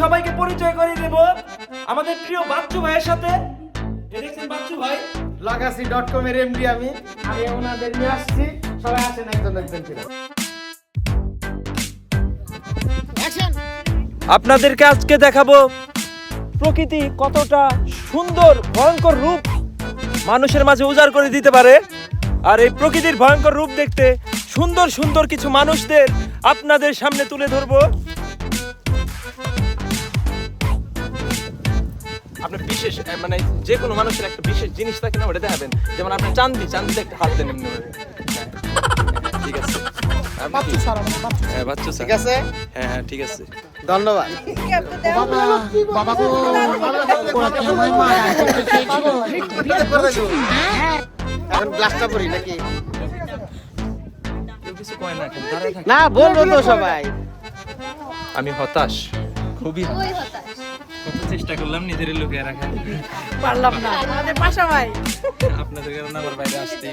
সবাইকে পরিচয় করিয়ে দেব আমাদের প্রিয় বাচ্চু ভাইয়ের সাথে। এই দেখছেন বাচ্চু ভাই, Lagacy.com এর এমডি আমি ওনাদের নিয়ে আসছি। সবাই আসেন একজন একজন করে। আপনাদেরকে আজকে দেখাবো প্রকৃতি কতটা সুন্দর ভয়ঙ্কর রূপ মানুষের মাঝে উজাড় করে দিতে পারে। আর এই প্রকৃতির ভয়ঙ্কর রূপ দেখতে সুন্দর সুন্দর কিছু মানুষদের আপনাদের সামনে তুলে ধরবো। আপনার বিশেষ মানে যে কোনো মানুষের একটা বিশেষ জিনিস থাকে না, ওটা দেখাবেন। যেমন আপনি চান্দিতে একটা হাত দেন এমনি করে। ঠিক আছে, হ্যাঁ বাচ্চু স্যার, ঠিক আছে? হ্যাঁ ঠিক আছে, ধন্যবাদ। এখন গ্লাসটা পড়ি নাকি? কেউ কিছু কয় না, দাঁড়ায় থাক। না বলবো তো সবাই। আমি হতাশ, খুবই হতাশ। কত চেষ্টা করলাম নিজের লুকিয়ে রাখার, পারলাম না। আমাদের পাশা ভাই আপনাদের কারণে আমার বাইরে আসতে।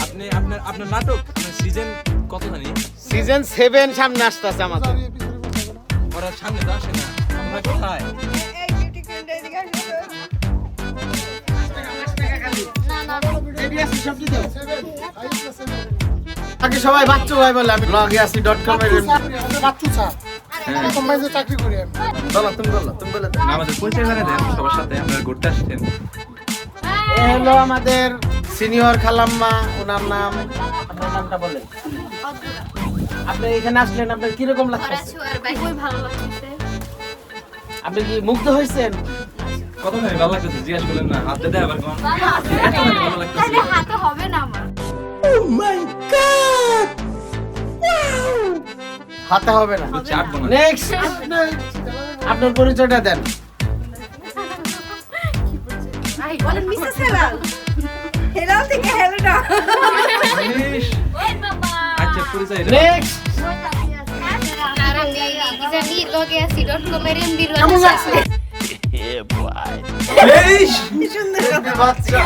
আপনি আপনার নাটক সিজন কত জানি? সিজন 7 সামনে আসতেছে আমাদের। ওরা সামনে তো আসে না, আমরা কোথায়? আগে সবাই বাচ্চু ভাই বলে, আমি Lagacy.com এর বাচ্চু স্যার কোম্পানিতে চাকরি করি আমি। তুমি বলে দাও। আমাদের পরিচয় করে দেন সবার সাথে, আপনারা ঘুরতে আসছেন। এ হলো আমাদের সিনিয়র খালাম্মা, ওনার নাম, আপনার নামটা বলেন। আপনি এখানে আসলেন, আপনার কিরকম লাগছে? আপনি কি মুগ্ধ হয়েছেন? কত জানি ভালো লাগতেছে, জিজ্ঞাসা করলেন না, হাত দিতে আবার কোন এত ভালো লাগতেছে। হাতে হবে না আমার। হাতে হবে না। চাটবো না। নেক্সট, আপনার পরিচয়টা দেন। বলেন মিসেস হেলাল। হেলাল থেকে হেলাডা। ইস, আচ্ছা পরিচয় দাও। নেক্সট, কারণ কি জানি Lagacy.com এর এমডি কেমন লাগছে? ইস, বাচ্চা,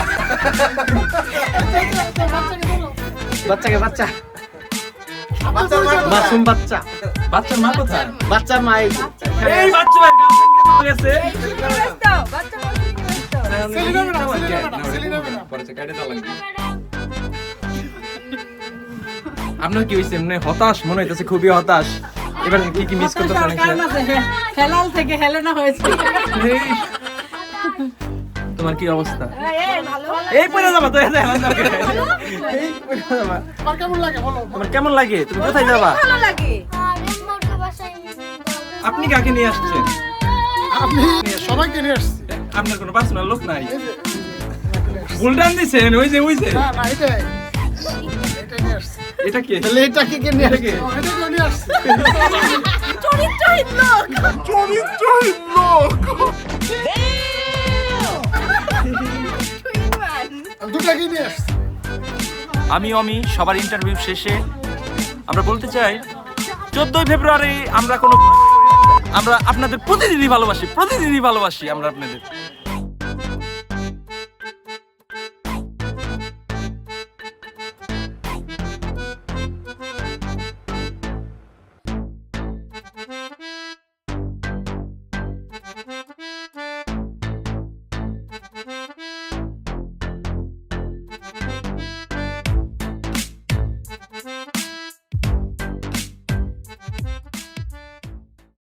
বাচ্চাকে বাচ্চা, মাসুম বাচ্চা, বাচ্চার মা কোথায়? বাচ্চার মা এই যে। এই বাচ্চা ভাই কাছে গেছে। বাচ্চা আপনার কি হয়েছে? এমনি হতাশ মনে হইতেছে, খুবই হতাশ। এবার কি মিস করতে পারেন? হেলাল থেকে হেলেনা হয়েছে। তোমার কি অবস্থা? ভালো এই পরে যাবা তো, এই পরে যাবা। আমার কেমন লাগে বলো? তোমার কেমন লাগে? তুমি কোথায় যাবা? ভালো লাগে। আপনি কাকে নিয়ে আসছেন? আপনি সবাইকে নিয়ে আসছি। আপনার কোনো পার্সোনাল লোক নাই? বুলডান দিছেন, ওই যে না না এটাই নিয়ে আসছি। এটা কি? তাহলে এটা কি কে নিয়ে আসছে? এটাকে নিয়ে আসছি। চরিত্রহীন লোক। আমি দুটাকে নিয়ে আসছি। আমি সবার ইন্টারভিউ শেষে আমরা বলতে চাই 14ই ফেব্রুয়ারি আমরা আপনাদের প্রতিদিনই ভালোবাসি আমরা আপনাদের।